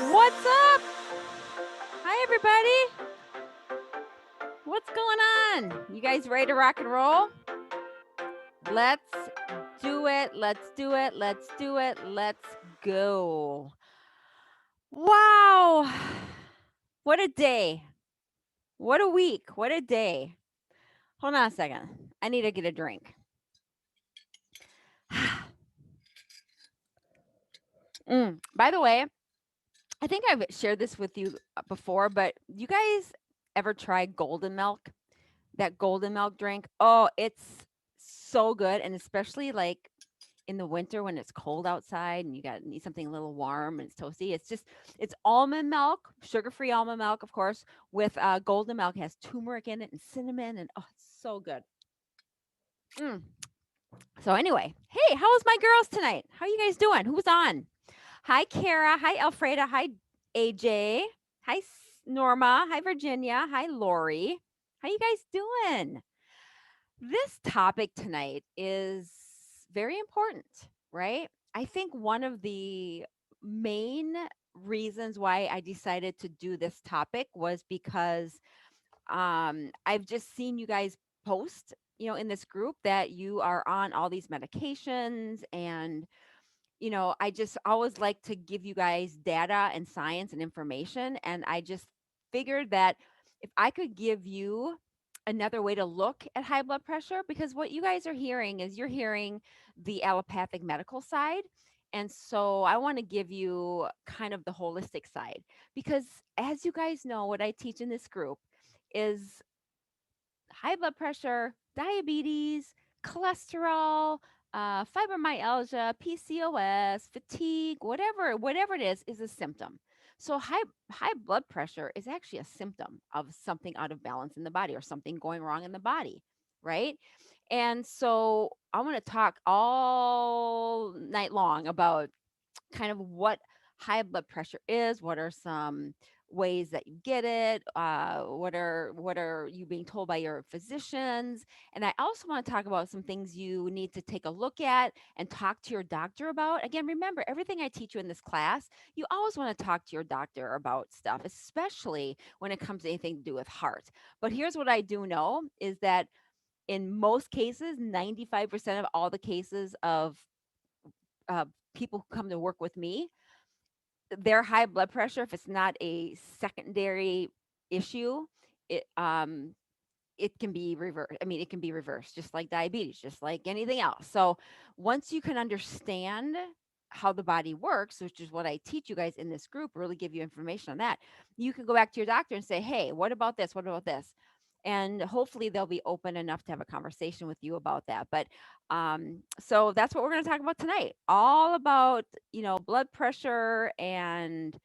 What's up? Hi, everybody. What's going on? You guys ready to rock and roll? Let's do it. Let's do it. Let's do it. Let's go. Wow. What a day. What a week. What a day. Hold on a second. I need to get a drink. By the way, I think I've shared this with you before, but you guys ever try golden milk? That golden milk drink? Oh, it's so good. And especially like in the winter when it's cold outside and you got need something a little warm and it's toasty. It's almond milk, sugar-free almond milk, of course, with golden milk. It has turmeric in it and cinnamon, and oh, it's so good. Mm. So anyway, hey, how was my girls tonight? How you guys doing? Who's on? Hi, Kara. Hi, Alfreda. Hi, AJ. Hi, Norma. Hi, Virginia. Hi, Lori. How you guys doing? This topic tonight is very important, right? I think one of the main reasons why I decided to do this topic was because I've just seen you guys post, in this group that you are on all these medications. And I just always like to give you guys data and science and information. And I just figured that if I could give you another way to look at high blood pressure, because what you guys are hearing is you're hearing the allopathic medical side. And so I want to give you kind of the holistic side, because as you guys know, what I teach in this group is high blood pressure, diabetes, cholesterol, fibromyalgia, PCOS, fatigue, whatever it is a symptom. So high blood pressure is actually a symptom of something out of balance in the body or something going wrong in the body, right? And so I want to talk all night long about kind of what high blood pressure is, what are some ways that you get it, what are you being told by your physicians. And I also want to talk about some things you need to take a look at and talk to your doctor about. Again, remember, everything I teach you in this class, you always want to talk to your doctor about stuff, especially when it comes to anything to do with heart. But here's what I do know is that in most cases, 95% of all the cases of uh, people who come to work with me, their high blood pressure, if it's not a secondary issue, it it can be reversed. I mean, it can be reversed, just like diabetes, just like anything else. So once you can understand how the body works, which is what I teach you guys in this group, really give you information on that, you can go back to your doctor and say, hey, what about this? What about this? And hopefully they'll be open enough to have a conversation with you about that. But so that's what we're going to talk about tonight. All about, blood pressure and,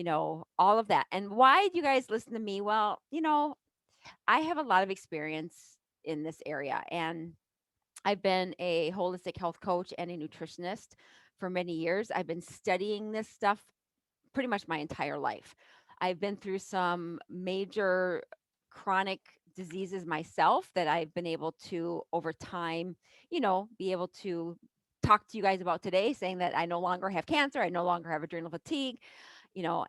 all of that. And why do you guys listen to me? Well, I have a lot of experience in this area, and I've been a holistic health coach and a nutritionist for many years. I've been studying this stuff pretty much my entire life. I've been through some major chronic diseases myself that I've been able to, over time, be able to talk to you guys about today, saying that I no longer have cancer, I no longer have adrenal fatigue,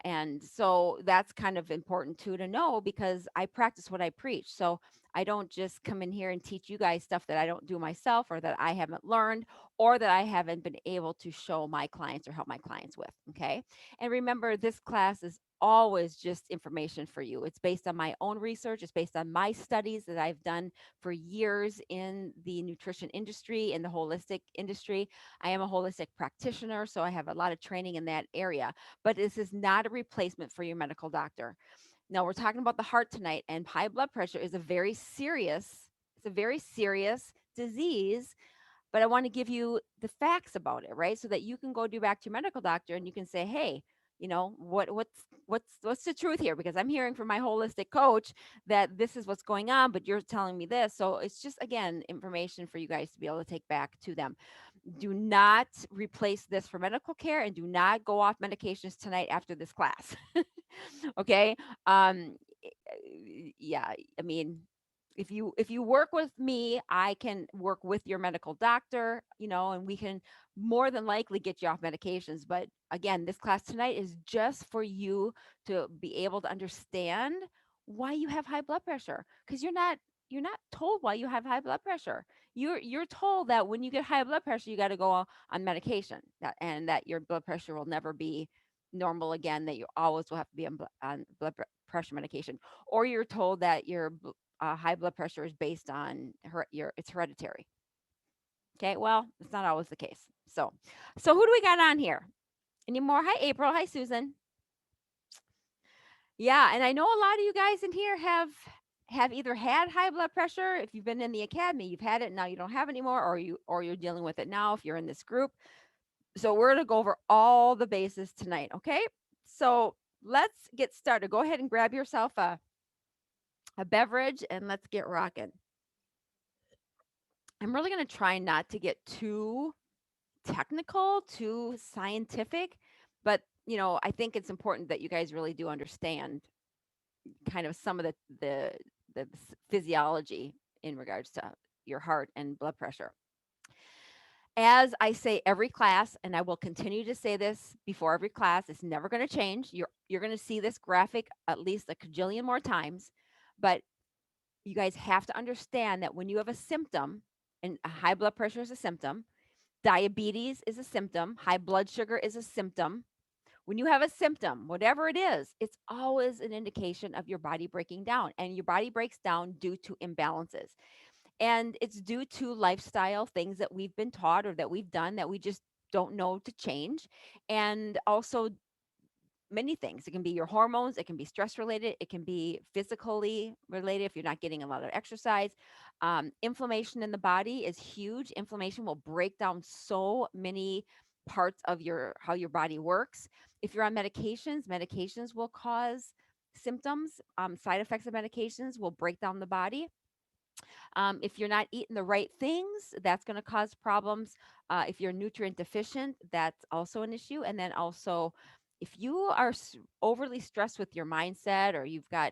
and so that's kind of important too to know, because I practice what I preach. So I don't just come in here and teach you guys stuff that I don't do myself, or that I haven't learned, or that I haven't been able to show my clients or help my clients with. Okay. And remember, this class is always just information for you. It's based on my own research, it's based on my studies that I've done for years in the nutrition industry, in the holistic industry. I am a holistic practitioner, so I have a lot of training in that area, but this is not a replacement for your medical doctor. Now, we're talking about the heart tonight, and high blood pressure is a very serious disease. But I want to give you the facts about it, right? So that you can go do back to your medical doctor and you can say, hey, what's the truth here? Because I'm hearing from my holistic coach that this is what's going on, but you're telling me this. So it's just, again, information for you guys to be able to take back to them. Do not replace this for medical care, and do not go off medications tonight after this class. Okay. um yeah, I mean, if you work with me, I can work with your medical doctor, and we can more than likely get you off medications. But again, this class tonight is just for you to be able to understand why you have high blood pressure, because you're not told why you have high blood pressure. You're told that when you get high blood pressure, you got to go on medication, and that your blood pressure will never be normal again, that you always will have to be on pressure medication, or you're told that your high blood pressure is based on it's hereditary. Okay, well, it's not always the case. So who do we got on here? Any more? Hi, April. Hi, Susan. Yeah, and I know a lot of you guys in here have either had high blood pressure. If you've been in the academy, you've had it, now you don't have it anymore, or you're dealing with it now if you're in this group. So we're going to go over all the bases tonight, okay? So let's get started. Go ahead and grab yourself a beverage and let's get rocking. I'm really going to try not to get too technical, too scientific, but I think it's important that you guys really do understand kind of some of the physiology in regards to your heart and blood pressure. As I say every class, and I will continue to say this before every class, it's never going to change. You're going to see this graphic at least a cajillion more times, but you guys have to understand that when you have a symptom, and a high blood pressure is a symptom, diabetes is a symptom, high blood sugar is a symptom. When you have a symptom, whatever it is, it's always an indication of your body breaking down, and your body breaks down due to imbalances. And it's due to lifestyle things that we've been taught or that we've done that we just don't know to change. And also many things. It can be your hormones, it can be stress related, it can be physically related if you're not getting a lot of exercise. Inflammation in the body is huge. Inflammation will break down so many parts of your how your body works. If you're on medications will cause symptoms. Side effects of medications will break down the body. If you're not eating the right things, that's going to cause problems. If you're nutrient deficient, that's also an issue. And then also, if you are overly stressed with your mindset, or you've got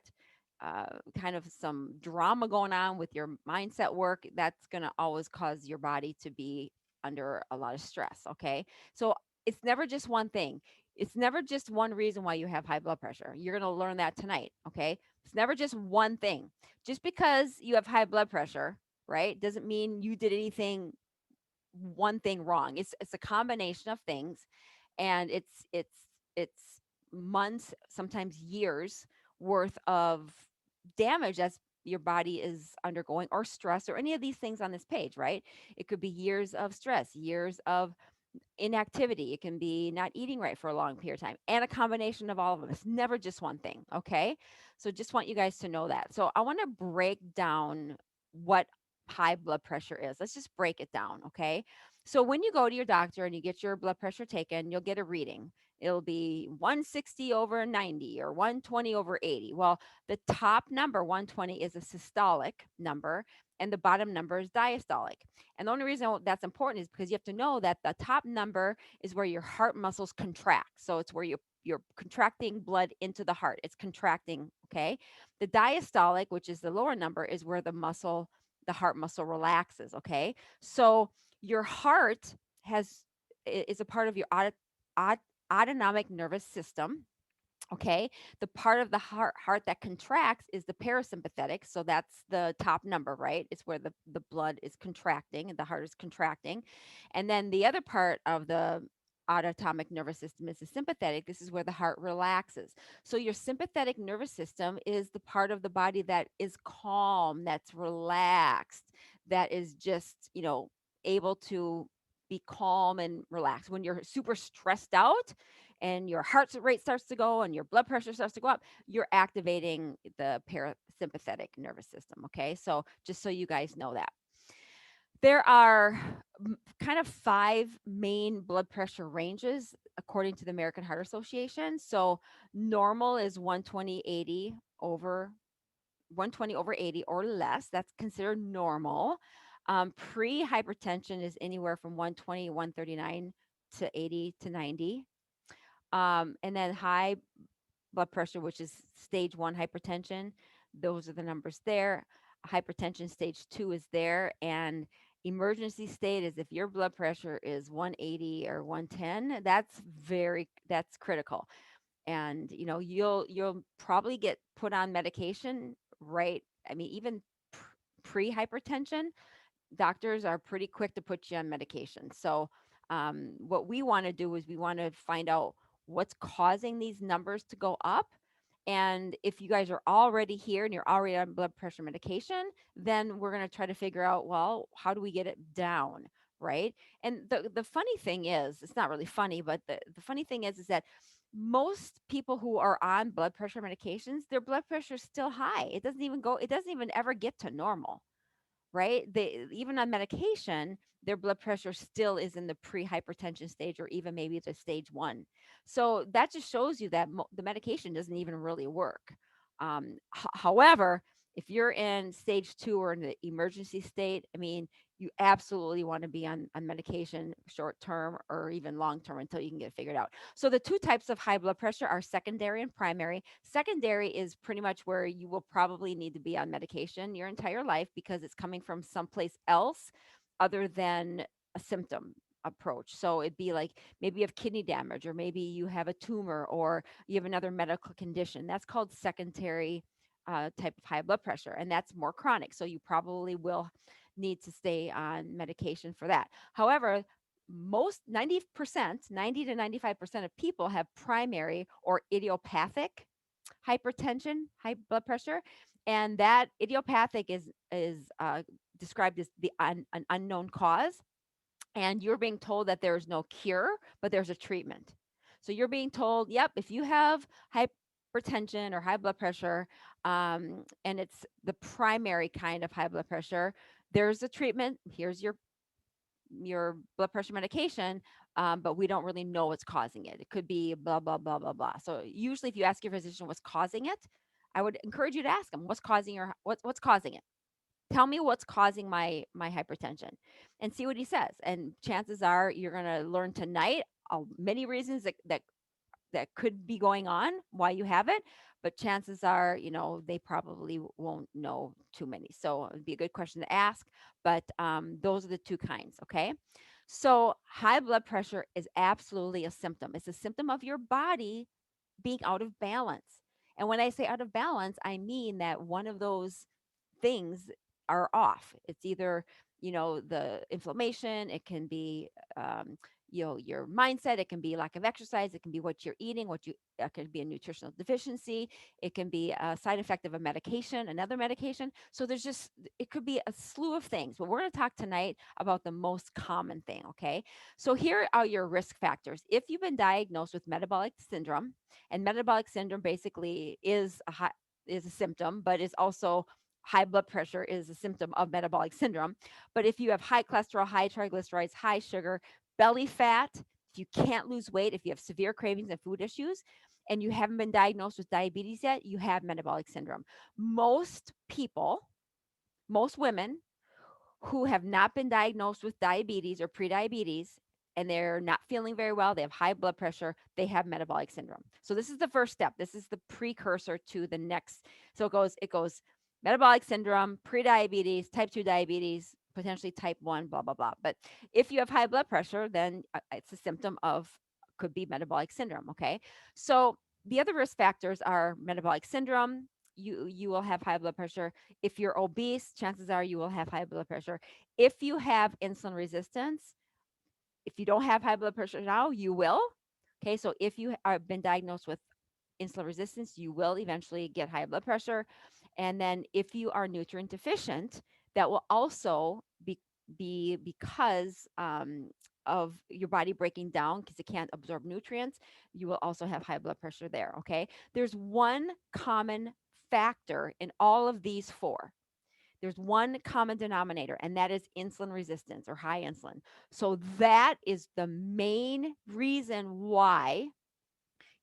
kind of some drama going on with your mindset work, that's going to always cause your body to be under a lot of stress. Okay. So it's never just one thing. It's never just one reason why you have high blood pressure. You're going to learn that tonight. Okay. It's never just one thing. Just because you have high blood pressure, right, doesn't mean you did anything one thing wrong. It's a combination of things, and it's months, sometimes years worth of damage that's your body is undergoing, or stress, or any of these things on this page, right? It could be years of stress, years of inactivity. It can be not eating right for a long period of time, and a combination of all of them. It's never just one thing. Okay. So just want you guys to know that. So I want to break down what high blood pressure is. Let's just break it down. Okay. So when you go to your doctor and you get your blood pressure taken, you'll get a reading. It'll be 160 over 90 or 120 over 80. Well, the top number, 120, is a systolic number, and the bottom number is diastolic. And the only reason that's important is because you have to know that the top number is where your heart muscles contract. So it's where you're contracting blood into the heart. It's contracting, okay? The diastolic, which is the lower number, is where the heart muscle relaxes, okay? So your heart is a part of your autonomic nervous system. Okay. The part of the heart that contracts is the parasympathetic. So that's the top number, right? It's where the blood is contracting and the heart is contracting. And then the other part of the autonomic nervous system is the sympathetic. This is where the heart relaxes. So your sympathetic nervous system is the part of the body that is calm, that's relaxed, that is just, able to be calm and relaxed. When you're super stressed out, and your heart rate starts to go and your blood pressure starts to go up, you're activating the parasympathetic nervous system. Okay. So just so you guys know that. There are kind of five main blood pressure ranges according to the American Heart Association. So normal is 120/80 over 120 over 80 or less. That's considered normal. Pre hypertension is anywhere from 120, 139 to 80 to 90. And then high blood pressure, which is stage one hypertension, those are the numbers there. hypertension stage 2 is there, and emergency state is if your blood pressure is 180 or 110, that's critical. And you'll probably get put on medication, right? I mean, even pre-hypertension, doctors are pretty quick to put you on medication. So, what we want to do is we want to find out what's causing these numbers to go up. And if you guys are already here and you're already on blood pressure medication, then we're going to try to figure out, well, how do we get it down? Right. And the funny thing is, it's not really funny, but the funny thing is that most people who are on blood pressure medications, their blood pressure is still high. It doesn't even ever get to normal, right? They even on medication, their blood pressure still is in the pre-hypertension stage or even maybe the stage 1. So that just shows you that the medication doesn't even really work. However, if you're in stage 2 or in the emergency state, I mean, you absolutely want to be on medication short term or even long term until you can get it figured out. So the two types of high blood pressure are secondary and primary. Secondary is pretty much where you will probably need to be on medication your entire life because it's coming from someplace else other than a symptom approach. So it'd be like maybe you have kidney damage, or maybe you have a tumor, or you have another medical condition. That's called secondary type of high blood pressure, and that's more chronic. So you probably will need to stay on medication for that. However, most 90%, 90 to 95% of people have primary or idiopathic hypertension, high blood pressure, and that idiopathic is described as an unknown cause, and you're being told that there's no cure, but there's a treatment. So you're being told, yep, if you have hypertension or high blood pressure, and it's the primary kind of high blood pressure, there's a treatment. Here's your blood pressure medication, but we don't really know what's causing it. It could be blah, blah, blah, blah, blah. So usually if you ask your physician what's causing it, I would encourage you to ask them what's causing it. Tell me what's causing my hypertension and see what he says. And chances are you're going to learn tonight many reasons that could be going on why you have it, but chances are, they probably won't know too many. So it'd be a good question to ask. But those are the two kinds. Okay. So high blood pressure is absolutely a symptom. It's a symptom of your body being out of balance. And when I say out of balance, I mean that one of those things are off. It's either, the inflammation, it can be, your mindset, it can be lack of exercise, it can be what you're eating, it can be a nutritional deficiency, it can be a side effect of a medication, another medication. So it could be a slew of things. But we're going to talk tonight about the most common thing. Okay. So here are your risk factors. If you've been diagnosed with metabolic syndrome, and metabolic syndrome basically is a symptom, but is also high blood pressure is a symptom of metabolic syndrome. But if you have high cholesterol, high triglycerides, high sugar, belly fat, if you can't lose weight, if you have severe cravings and food issues, and you haven't been diagnosed with diabetes yet, you have metabolic syndrome. Most people, most women who have not been diagnosed with diabetes or prediabetes, and they're not feeling very well, they have high blood pressure, they have metabolic syndrome. So this is the first step. This is the precursor to the next. So it goes metabolic syndrome, prediabetes, type 2 diabetes, potentially type 1, blah blah blah. But if you have high blood pressure, then it's a symptom of could be metabolic syndrome, okay? So the other risk factors are metabolic syndrome, you will have high blood pressure. If you're obese, chances are you will have high blood pressure. If you have insulin resistance, if you don't have high blood pressure now, you will. Okay, so if you are been diagnosed with insulin resistance, you will eventually get high blood pressure. And then if you are nutrient deficient, that will also be because of your body breaking down because it can't absorb nutrients. You will also have high blood pressure there. Okay, there's one common factor in all of these four. There's one common denominator, and that is insulin resistance or high insulin. So that is the main reason why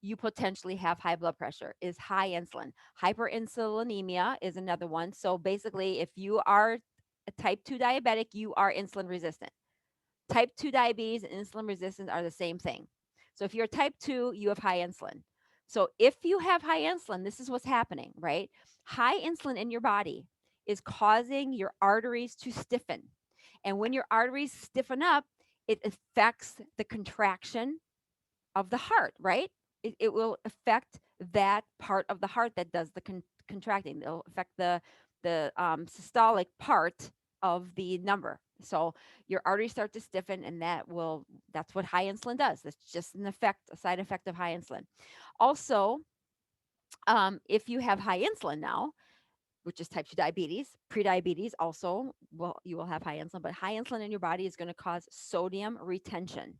you potentially have high blood pressure is high insulin. Hyperinsulinemia is another one. So basically, if you are a type 2 diabetic, you are insulin resistant. Type 2 diabetes and insulin resistance are the same thing. So if you're type 2, you have high insulin. So if you have high insulin, this is what's happening, right? High insulin in your body is causing your arteries to stiffen. And when your arteries stiffen up, it affects the contraction of the heart, right? It will affect that part of the heart that does the contracting. It'll affect the systolic part of the number. So your arteries start to stiffen, and that's what high insulin does. That's just a side effect of high insulin. Also, if you have high insulin now, which is type 2 diabetes, prediabetes also, you will have high insulin, but high insulin in your body is going to cause sodium retention.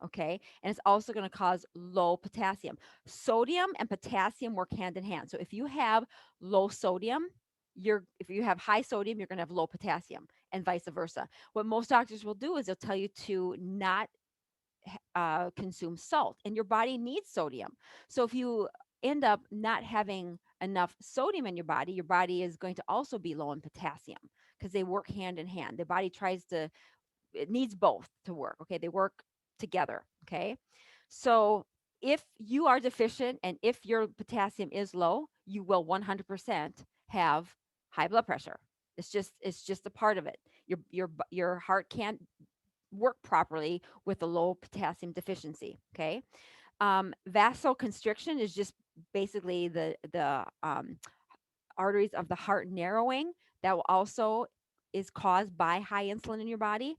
Okay. And it's also going to cause low potassium. Sodium and potassium work hand in hand. So if you have low sodium, if you have high sodium, you're going to have low potassium, and vice versa. What most doctors will do is they'll tell you to not consume salt, and your body needs sodium. So if you end up not having enough sodium in your body is going to also be low in potassium, because they work hand in hand. The body it needs both to work. Okay. They work together. Okay. So if you are deficient and if your potassium is low, you will 100% have high blood pressure. It's just a part of it. Your heart can't work properly with a low potassium deficiency. Okay. Vasoconstriction is just basically the arteries of the heart narrowing. That will also is caused by high insulin in your body.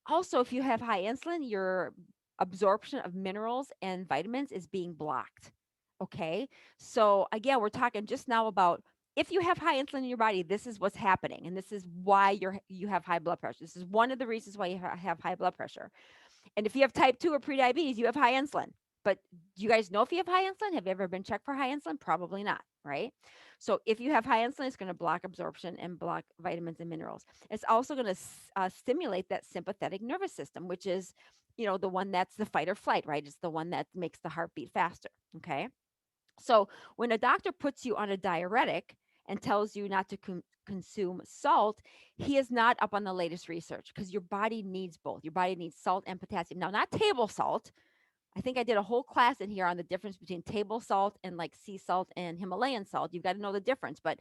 Also, if you have high insulin, your absorption of minerals and vitamins is being blocked. Okay. So, again, we're talking just now about if you have high insulin in your body, this is what's happening. And this is why you have high blood pressure. This is one of the reasons why you have high blood pressure. And if you have type 2 or prediabetes, you have high insulin. But do you guys know if you have high insulin? Have you ever been checked for high insulin? Probably not, right? So if you have high insulin, it's going to block absorption and block vitamins and minerals. It's also going to stimulate that sympathetic nervous system, which is, the one that's the fight or flight, right? It's the one that makes the heart beat faster. Okay. So when a doctor puts you on a diuretic and tells you not to consume salt, he is not up on the latest research, because your body needs both. Your body needs salt and potassium. Now, not table salt. I think I did a whole class in here on the difference between table salt and like sea salt and Himalayan salt. You've got to know the difference, but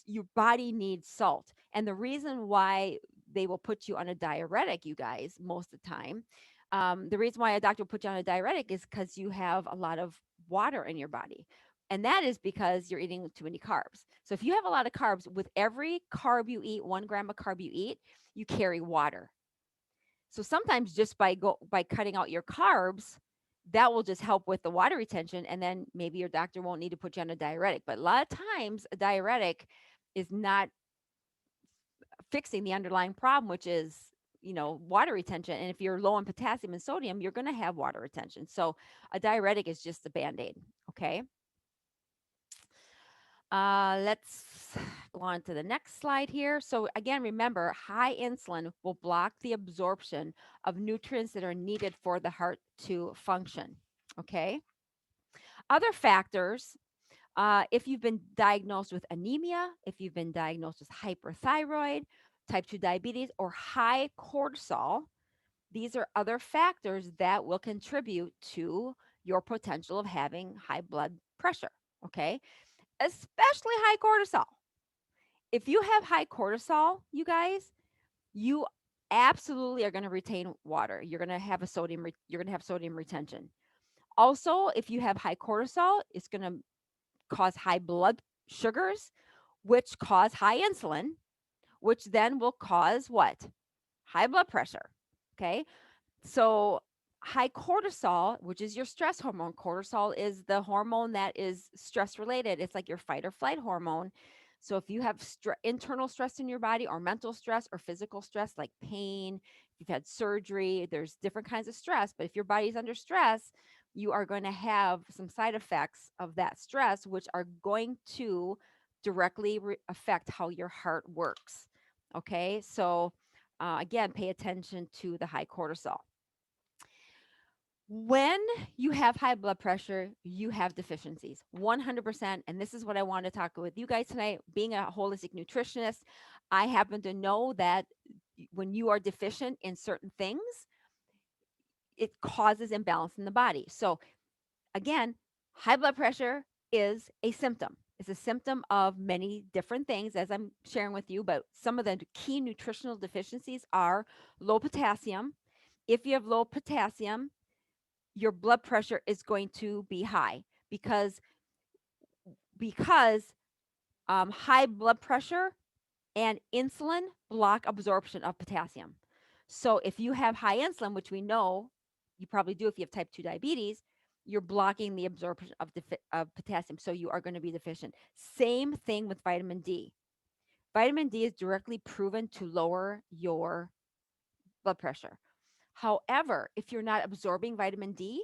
your body needs salt. And the reason why they will put you on a diuretic, you guys, most of the time, the reason why a doctor will put you on a diuretic is because you have a lot of water in your body. And that is because you're eating too many carbs. So if you have a lot of carbs, with every carb you eat, 1 gram of carb you eat, you carry water. So sometimes just by cutting out your carbs, that will just help with the water retention, and then maybe your doctor won't need to put you on a diuretic. But a lot of times a diuretic is not fixing the underlying problem, which is, water retention. And if you're low in potassium and sodium, you're going to have water retention. So a diuretic is just a band-aid. Okay. Let's go on to the next slide here. So again, remember, high insulin will block the absorption of nutrients that are needed for the heart to function. Okay. Other factors, if you've been diagnosed with anemia, if you've been diagnosed with hyperthyroid, type 2 diabetes, or high cortisol, these are other factors that will contribute to your potential of having high blood pressure. Okay. Especially high cortisol. If you have high cortisol, you guys, you absolutely are going to retain water. You're going to have sodium retention. Also, if you have high cortisol, it's going to cause high blood sugars, which cause high insulin, which then will cause what? High blood pressure. Okay? So high cortisol, which is your stress hormone. Cortisol is the hormone that is stress related. It's like your fight or flight hormone. So if you have internal stress in your body, or mental stress, or physical stress like pain, if you've had surgery, there's different kinds of stress. But if your body's under stress, you are going to have some side effects of that stress, which are going to directly affect how your heart works. Okay. So again, pay attention to the high cortisol. When you have high blood pressure, you have deficiencies 100%. And this is what I want to talk with you guys tonight. Being a holistic nutritionist, I happen to know that when you are deficient in certain things, it causes imbalance in the body. So, again, high blood pressure is a symptom. It's a symptom of many different things, as I'm sharing with you, but some of the key nutritional deficiencies are low potassium. If you have low potassium, your blood pressure is going to be high because high blood pressure and insulin block absorption of potassium. So if you have high insulin, which we know you probably do if you have type 2 diabetes, you're blocking the absorption of potassium. So you are going to be deficient. Same thing with vitamin D. Vitamin D is directly proven to lower your blood pressure. However, if you're not absorbing vitamin D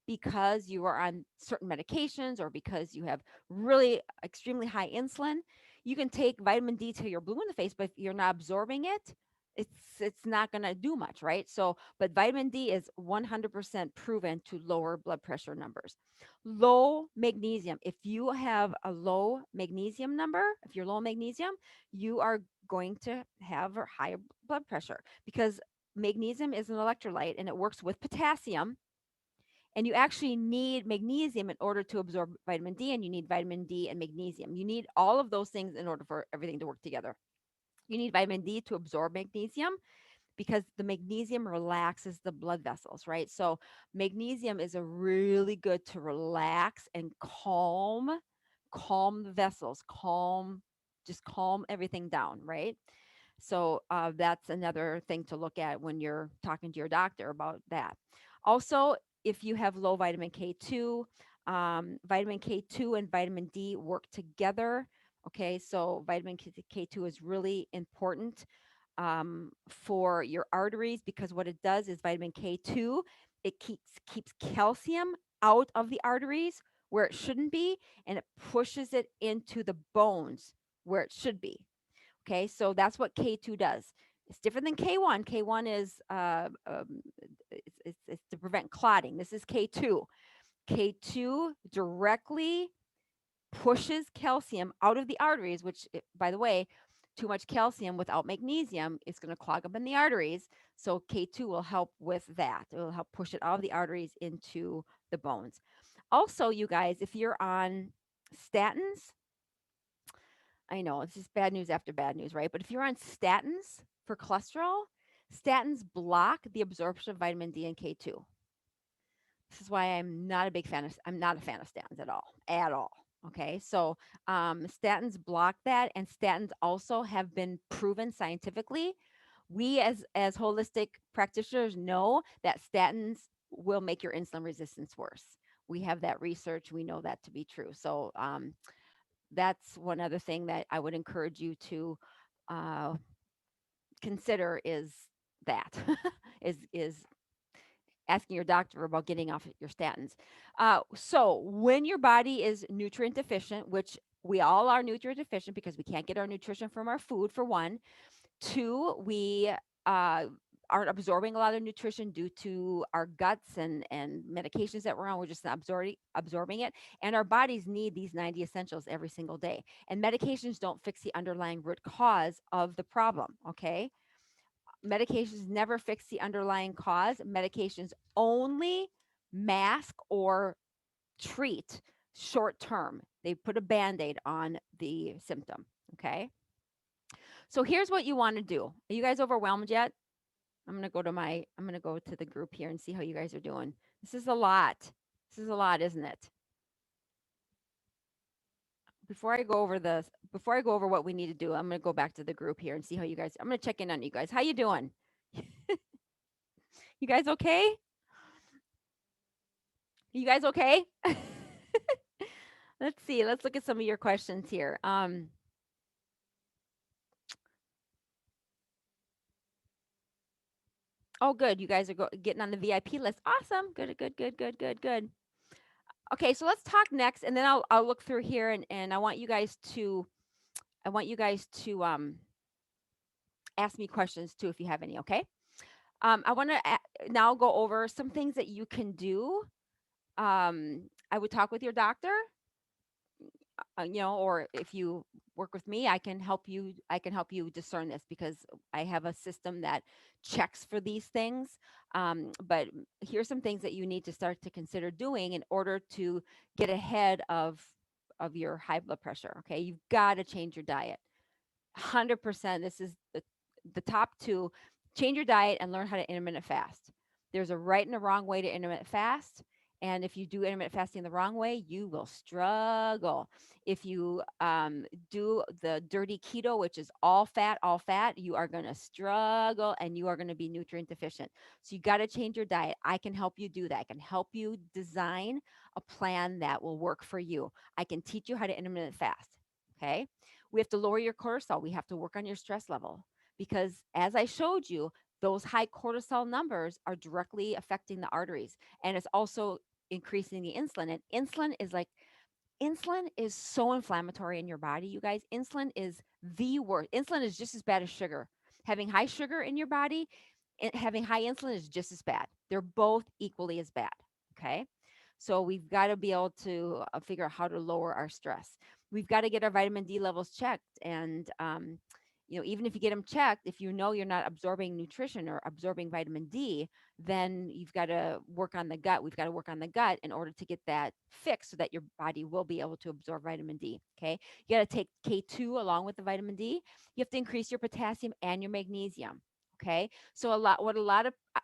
because you are on certain medications or because you have really extremely high insulin, you can take vitamin D till you're blue in the face, but if you're not absorbing it, it's not going to do much, right? So, but vitamin D is 100% proven to lower blood pressure numbers. Low magnesium. If you have a low magnesium number, if you're low magnesium, you are going to have a higher blood pressure because magnesium is an electrolyte and it works with potassium. And you actually need magnesium in order to absorb vitamin D, and you need vitamin D and magnesium. You need all of those things in order for everything to work together. You need vitamin D to absorb magnesium because the magnesium relaxes the blood vessels, right? So, magnesium is a really good to relax and calm the vessels, just calm everything down, right? So that's another thing to look at when you're talking to your doctor about that. Also, if you have low vitamin K2, vitamin K2 and vitamin D work together. Okay, so vitamin K2 is really important for your arteries because what it does is vitamin K2, it keeps calcium out of the arteries where it shouldn't be, and it pushes it into the bones where it should be. Okay, so that's what K2 does. It's different than K1. K1 is it's to prevent clotting. This is K2. K2 directly pushes calcium out of the arteries, which, by the way, too much calcium without magnesium is going to clog up in the arteries. So K2 will help with that. It will help push it out of the arteries into the bones. Also, you guys, if you're on statins, I know it's just bad news after bad news, right? But if you're on statins for cholesterol, statins block the absorption of vitamin D and K2. This is why I'm not a fan of statins at all. Okay, so statins block that, and statins also have been proven scientifically. We as holistic practitioners know that statins will make your insulin resistance worse. We have that research. We know that to be true. So that's one other thing that I would encourage you to uh, consider is that is asking your doctor about getting off your statins. So when your body is nutrient deficient, which we all are nutrient deficient because we can't get our nutrition from our food, for one. Two, we uh, aren't absorbing a lot of nutrition due to our guts and medications that we're on. We're just not absorbing it. And our bodies need these 90 essentials every single day. And medications don't fix the underlying root cause of the problem. Okay. Medications never fix the underlying cause. Medications only mask or treat short term. They put a band aid on the symptom. Okay. So here's what you want to do. Are you guys overwhelmed yet? I'm gonna go to the group here and see how you guys are doing. This is a lot. This is a lot, isn't it? Before I go over what we need to do, I'm gonna go back to the group here and see how you guys. I'm gonna check in on you guys. How you doing? You guys okay? You guys okay? Let's see. Let's look at some of your questions here. Oh, good. You guys are getting on the VIP list. Awesome. Good, good, good, good, good, good. Okay, so let's talk next, and then I'll look through here, and I want you guys to ask me questions too if you have any. Okay. I want to now go over some things that you can do. I would talk with your doctor, or if you work with me, I can help you discern this because I have a system that checks for these things. But here's some things that you need to start to consider doing in order to get ahead of of your high blood pressure. Okay, you've got to change your diet. 100%. This is the top two. Change your diet and learn how to intermittent fast. There's a right and a wrong way to intermittent fast. And if you do intermittent fasting the wrong way, you will struggle. If you do the dirty keto, which is all fat, you are going to struggle and you are going to be nutrient deficient. So you got to change your diet. I can help you do that. I can help you design a plan that will work for you. I can teach you how to intermittent fast. Okay. We have to lower your cortisol. We have to work on your stress level because, as I showed you, those high cortisol numbers are directly affecting the arteries, and it's also increasing the insulin. And insulin is so inflammatory in your body, you guys. Insulin is the worst. Insulin is just as bad as sugar. Having high sugar in your body and having high insulin is just as bad. They're both equally as bad. Okay. So we've got to be able to figure out how to lower our stress. We've got to get our vitamin D levels checked. And, even if you get them checked, if you know you're not absorbing nutrition or absorbing vitamin D, then you've got to work on the gut. We've got to work on the gut in order to get that fixed so that your body will be able to absorb vitamin D. Okay. You got to take K2 along with the vitamin D. You have to increase your potassium and your magnesium. Okay. So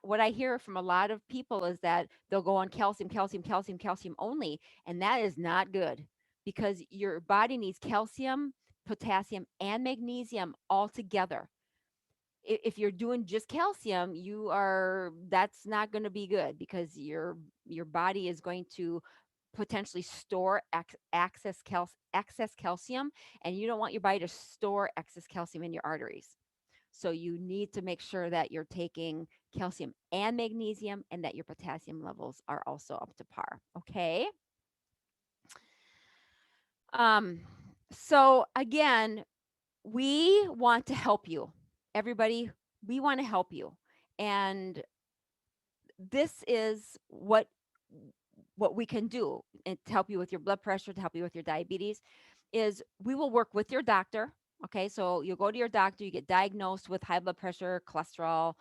what I hear from a lot of people is that they'll go on calcium, calcium, calcium, calcium only, and that is not good because your body needs calcium, potassium, and magnesium all together. If you're doing just calcium, that's not going to be good because your body is going to potentially store excess calcium, and you don't want your body to store excess calcium in your arteries. So you need to make sure that you're taking calcium and magnesium and that your potassium levels are also up to par. Okay. Um, so again, we want to help you. Everybody, we want to help you. And this is what we can do and to help you with your blood pressure, to help you with your diabetes, is we will work with your doctor. Okay, so you'll go to your doctor, you get diagnosed with high blood pressure, cholesterol,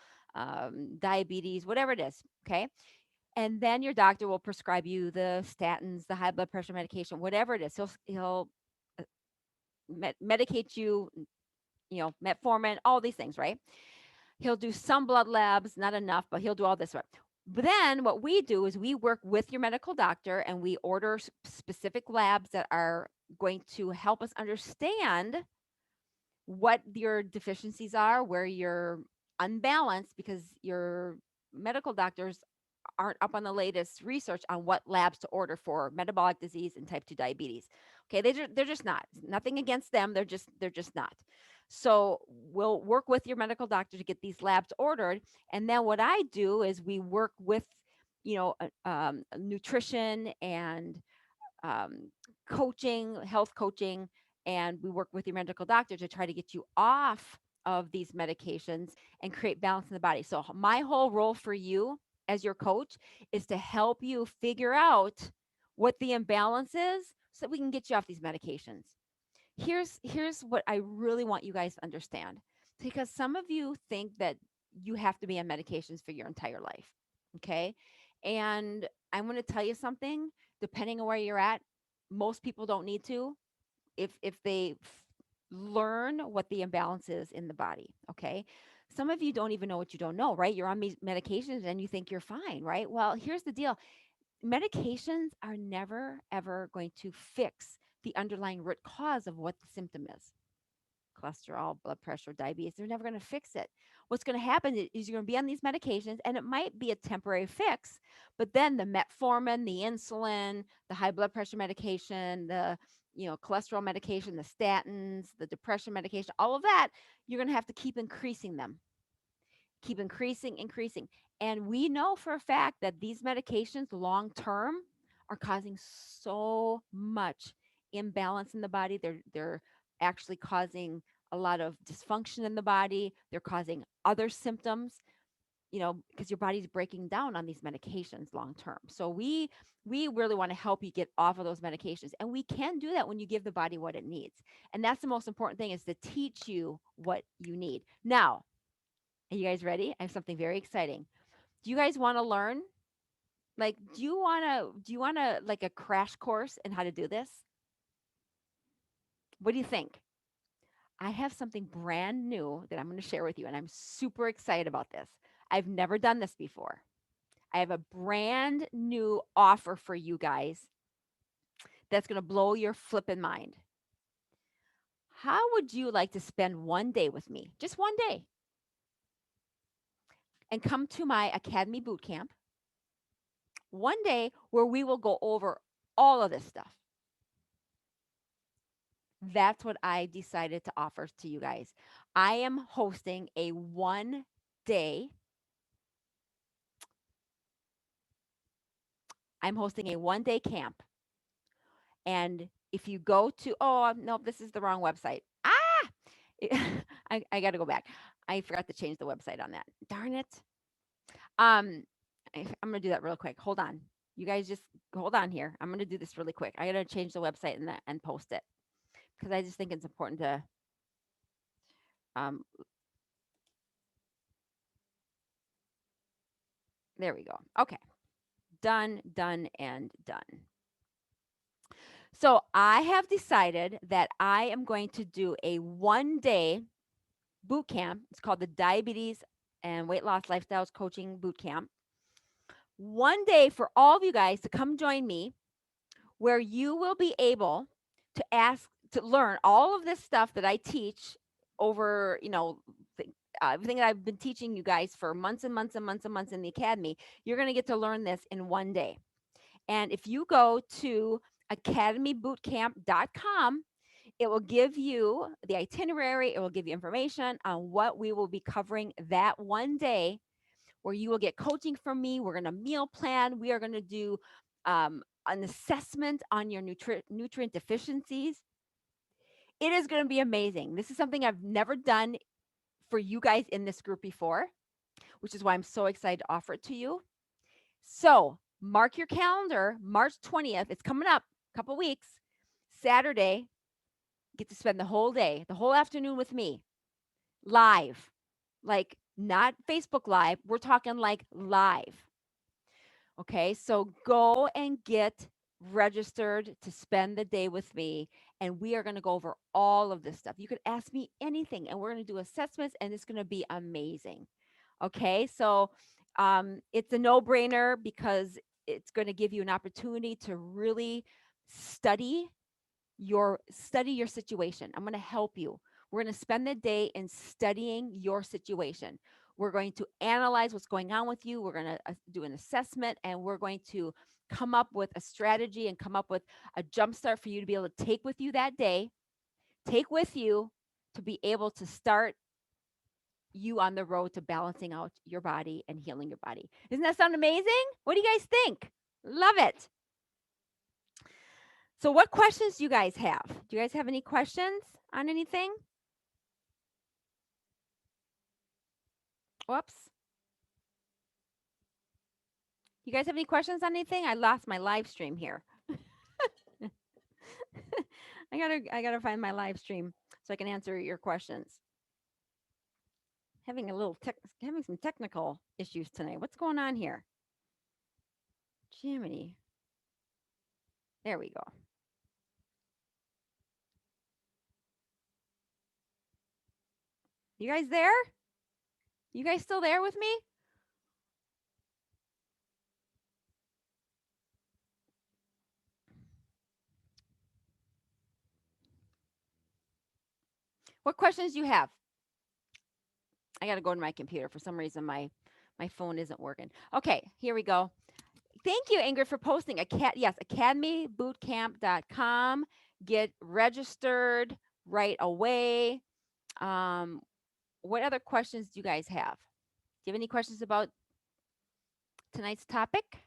diabetes, whatever it is. Okay, and then your doctor will prescribe you the statins, the high blood pressure medication, whatever it is. He'll uh, medicate you, metformin, all these things, right? He'll do some blood labs, not enough, but he'll do all this. Right? But then what we do is we work with your medical doctor and we order specific labs that are going to help us understand what your deficiencies are, where you're unbalanced, because your medical doctors aren't up on the latest research on what labs to order for metabolic disease and type 2 diabetes. Okay, they're just not. Nothing against them. They're just not. So we'll work with your medical doctor to get these labs ordered, and then what I do is we work with nutrition and um, coaching, health coaching, and we work with your medical doctor to try to get you off of these medications and create balance in the body. So, my whole role for you as your coach is to help you figure out what the imbalance is so that we can get you off these medications. Here's what I really want you guys to understand, because some of you think that you have to be on medications for your entire life. Okay. And I'm going to tell you something, depending on where you're at, most people don't need to if they learn what the imbalance is in the body. Okay. Some of you don't even know what you don't know, right? You're on these medications and you think you're fine, right? Well, here's the deal. Medications are never ever going to fix the underlying root cause of what the symptom is. Cholesterol, blood pressure, diabetes, they're never going to fix it. What's going to happen is you're going to be on these medications and it might be a temporary fix, but then the metformin, the insulin, the high blood pressure medication, the cholesterol medication, the statins, the depression medication, all of that, you're going to have to keep increasing them, keep increasing. And we know for a fact that these medications long term are causing so much imbalance in the body. They're actually causing a lot of dysfunction in the body. They're causing other symptoms, because your body's breaking down on these medications long term. So we really want to help you get off of those medications. And we can do that when you give the body what it needs. And that's the most important thing, is to teach you what you need. Now, are you guys ready? I have something very exciting. Do you guys want to learn? Like, do you want to like a crash course in how to do this? What do you think? I have something brand new that I'm going to share with you, and I'm super excited about this. I've never done this before. I have a brand new offer for you guys that's going to blow your flippin' mind. How would you like to spend one day with me? Just one day. And come to my Academy boot camp. One day where we will go over all of this stuff. That's what I decided to offer to you guys. I am hosting a one-day camp. And if you go to, oh, no, this is the wrong website. I got to go back. I forgot to change the website on that. Darn it. I'm going to do that real quick. Hold on. You guys just hold on here. I'm going to do this really quick. I got to change the website and post it because I just think it's important to. Um, there we go. Okay. Done, and done. So I have decided that I am going to do a one-day boot camp. It's called the Diabetes and Weight Loss Lifestyles Coaching Boot Camp. One day for all of you guys to come join me where you will be able to learn all of this stuff that I teach over, everything that I've been teaching you guys for months and months and months and months in the academy. You're going to get to learn this in one day. And if you go to academybootcamp.com, it will give you the itinerary. It will give you information on what we will be covering that one day where you will get coaching from me. We're going to meal plan. We are going to do an assessment on your nutrient deficiencies. It is going to be amazing. This is something I've never done for you guys in this group before, which is why I'm so excited to offer it to you. So mark your calendar, March 20th. It's coming up a couple weeks. Saturday, get to spend the whole day, the whole afternoon with me, live, like not Facebook Live. We're talking like live. Okay, so go and get registered to spend the day with me, and we are going to go over all of this stuff. You could ask me anything, and we're going to do assessments, and it's going to be amazing. Okay, so it's a no-brainer because it's going to give you an opportunity to really study your situation. I'm going to help you. We're going to spend the day in studying your situation. We're going to analyze what's going on with you. We're going to do an assessment, and we're going to come up with a strategy and come up with a jump start for you to be able to take with you that day, take with you to be able to start you on the road to balancing out your body and healing your body. Doesn't that sound amazing? What do you guys think? Love it. So what questions do you guys have? Do you guys have any questions on anything? Whoops. You guys have any questions on anything? I lost my live stream here. I gotta find my live stream so I can answer your questions. Having some technical issues tonight. What's going on here? Jiminy. There we go. You guys there? You guys still there with me? What questions do you have? I got to go to my computer. For some reason, my phone isn't working. Okay, here we go. Thank you, Ingrid, for posting. Yes, academybootcamp.com. Get registered right away. What other questions do you guys have? Do you have any questions about tonight's topic?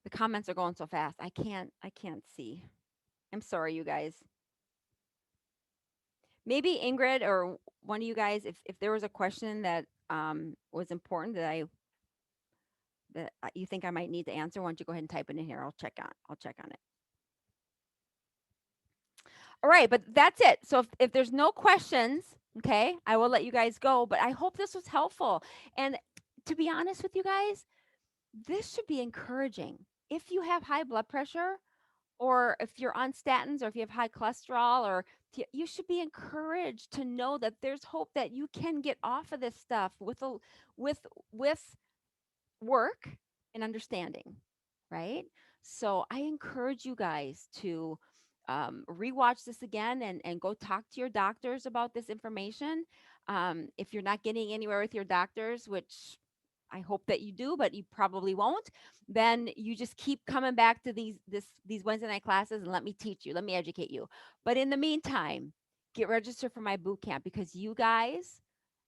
The comments are going so fast. I can't see. I'm sorry, you guys. Maybe Ingrid or one of you guys, if there was a question that was important that you think I might need to answer, why don't you go ahead and type it in here? I'll check on it. All right, but that's it. So if there's no questions, okay, I will let you guys go. But I hope this was helpful. And to be honest with you guys, this should be encouraging. If you have high blood pressure, or if you're on statins, or if you have high cholesterol, or you should be encouraged to know that there's hope that you can get off of this stuff with with work and understanding, right? So I encourage you guys to rewatch this again, and go talk to your doctors about this information. If you're not getting anywhere with your doctors, which I hope that you do, but you probably won't, then you just keep coming back to these Wednesday night classes, and let me teach you, let me educate you. But in the meantime, get registered for my boot camp, because you guys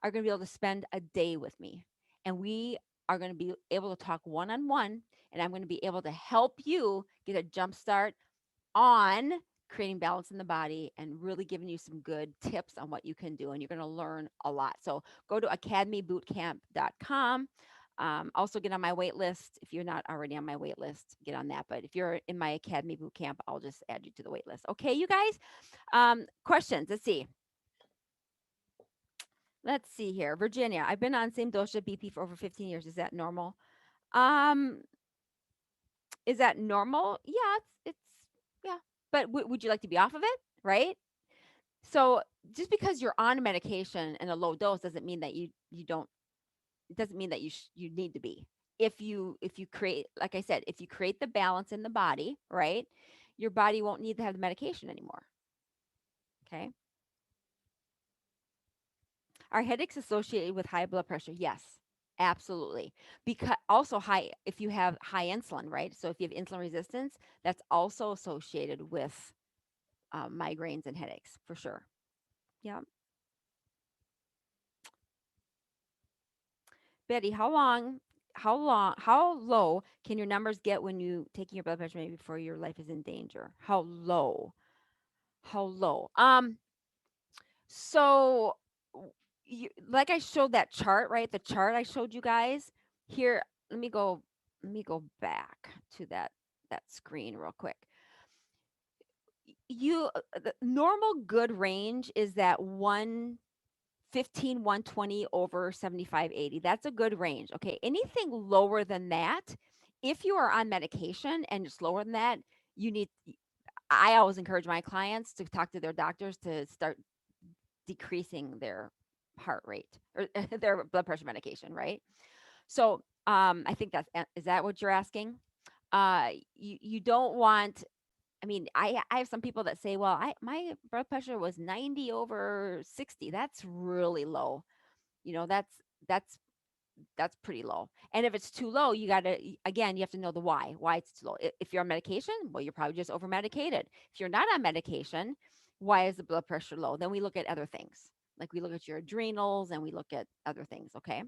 are going to be able to spend a day with me, and we are going to be able to talk one on one, and I'm going to be able to help you get a jump start on creating balance in the body, and really giving you some good tips on what you can do. And you're going to learn a lot. So go to academybootcamp.com. Also, get on my wait list. If you're not already on my wait list, get on that. But if you're in my Academy Bootcamp, I'll just add you to the wait list. Okay, you guys? Questions? Let's see. Let's see here. Virginia, I've been on same dosha BP for over 15 years. Is that normal? Um, is that normal? Yeah, yeah. But would you like to be off of it? Right? So just because you're on medication and a low dose doesn't mean that you don't. It doesn't mean that you need to be. If you create, like I said, if you create the balance in the body, right, your body won't need to have the medication anymore. Okay. Are headaches associated with high blood pressure? Yes, absolutely. Because also high, if you have high insulin, right? So if you have insulin resistance, that's also associated with migraines and headaches for sure. Yeah. Betty, how low can your numbers get when you taking your blood pressure maybe before your life is in danger? How low? How low? So like I showed that chart, right? The chart I showed you guys here. Let me go back to that screen real quick. The normal good range is that 115, 120 over 75/80. That's a good range. Okay. Anything lower than that, if you are on medication and it's lower than that, you need, I always encourage my clients to talk to their doctors to start decreasing their heart rate, or their blood pressure medication, right? So I think is that what you're asking? You don't want, I mean, I have some people that say, well, my blood pressure was 90 over 60. That's really low. That's that's pretty low. And if it's too low, you got to, again, you have to know the why it's too low. If you're on medication, well, you're probably just over medicated. If you're not on medication, why is the blood pressure low? Then we look at other things. Like we look at your adrenals, and we look at other things. Okay.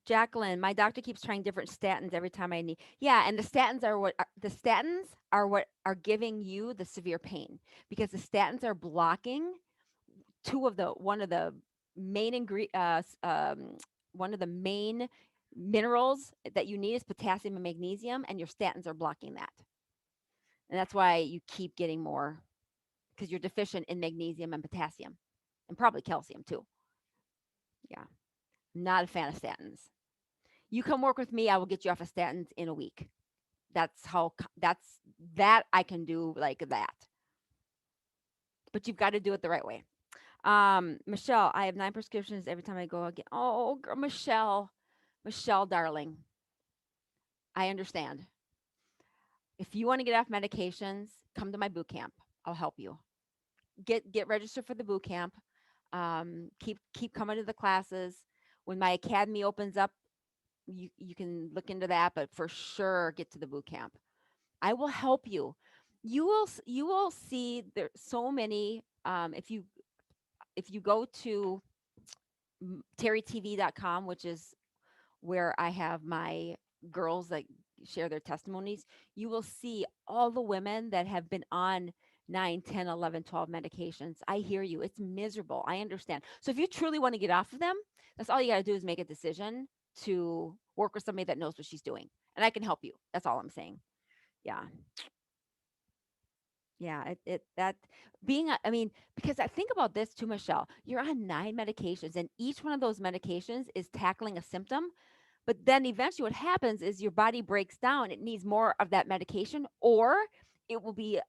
Jacqueline, my doctor keeps trying different statins every time I need. Yeah, and the statins are what are giving you the severe pain, because the statins are blocking one of the main one of the main minerals that you need is potassium and magnesium, and your statins are blocking that. And that's why you keep getting more, because you're deficient in magnesium and potassium, and probably calcium too. Yeah. Not a fan of statins. You come work with me, I will get you off of statins in a week. That I can do like that. But you've got to do it the right way. Michelle, I have 9 prescriptions every time I go again. Oh, girl, Michelle, darling, I understand. If you want to get off medications, come to my boot camp. I'll help you. Get registered for the boot camp. Keep coming to the classes. When my academy opens up, you can look into that, but for sure get to the boot camp. I will help you. You will see there so many. If you go to terrytv.com, which is where I have my girls that share their testimonies, you will see all the women that have been on 9, 10, 11, 12 medications. I hear you. It's miserable. I understand. So if you truly want to get off of them, that's all you got to do is make a decision to work with somebody that knows what she's doing. And I can help you. That's all I'm saying. Yeah. Yeah, that being, I mean, because I think about this too, Michelle. You're on 9 medications, and each one of those medications is tackling a symptom. But then eventually what happens is your body breaks down. It needs more of that medication, or it will be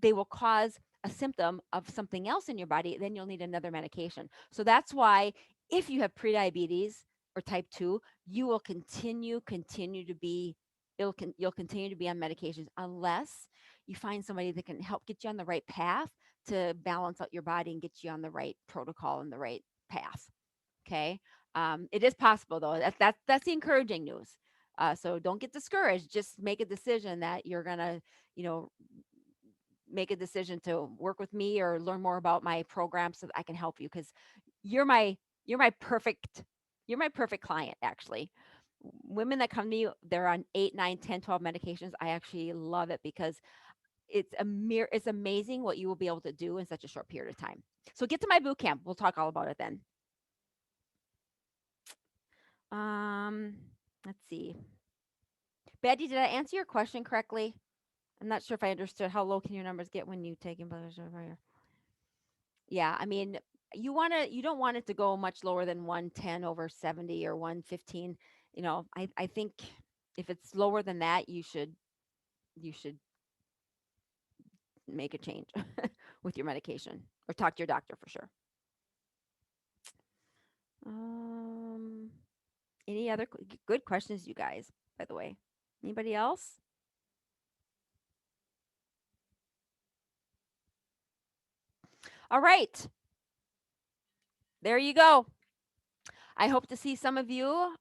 they will cause a symptom of something else in your body, then you'll need another medication. So that's why if you have prediabetes or type 2, you will continue to be you'll continue to be on medications unless you find somebody that can help get you on the right path to balance out your body and get you on the right protocol and the right path. Okay. It is possible though. That's the encouraging news. So don't get discouraged. Just make a decision that you're gonna, you know, make a decision to work with me or learn more about my program so that I can help you because you're my you're my perfect you're my perfect client actually. Women that come to me, they're on 8, 9, 10, 12 medications. I actually love it because it's amazing what you will be able to do in such a short period of time. So get to my boot camp. We'll talk all about it then. Um, let's see. Betty, did I answer your question correctly? I'm not sure if I understood how low can your numbers get when you take in blood sugar. Yeah, I mean, you don't want it to go much lower than 110 over 70 or 115. I think if it's lower than that, you should make a change with your medication or talk to your doctor for sure. Um, any other good questions, you guys, by the way? Anybody else? All right. There you go. I hope to see some of you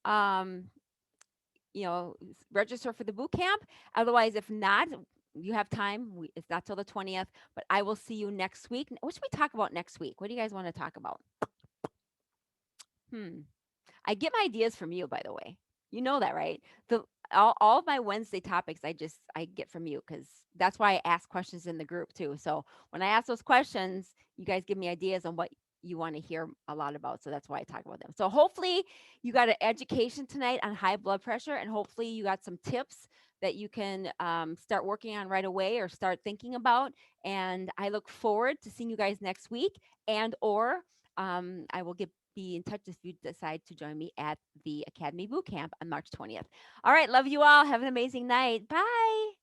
register for the boot camp. Otherwise, if not, you have time. It's not till the 20th, but I will see you next week. What should we talk about next week? What do you guys want to talk about? Hmm. I get my ideas from you, by the way. You know that, right? The all of my Wednesday topics I get from you because that's why I ask questions in the group too. So when I ask those questions, you guys give me ideas on what you want to hear a lot about. So that's why I talk about them. So hopefully you got an education tonight on high blood pressure, and hopefully you got some tips that you can start working on right away or start thinking about. And I look forward to seeing you guys next week, and or I will be in touch if you decide to join me at the Academy Boot Camp on March 20th. All right. Love you all. Have an amazing night. Bye.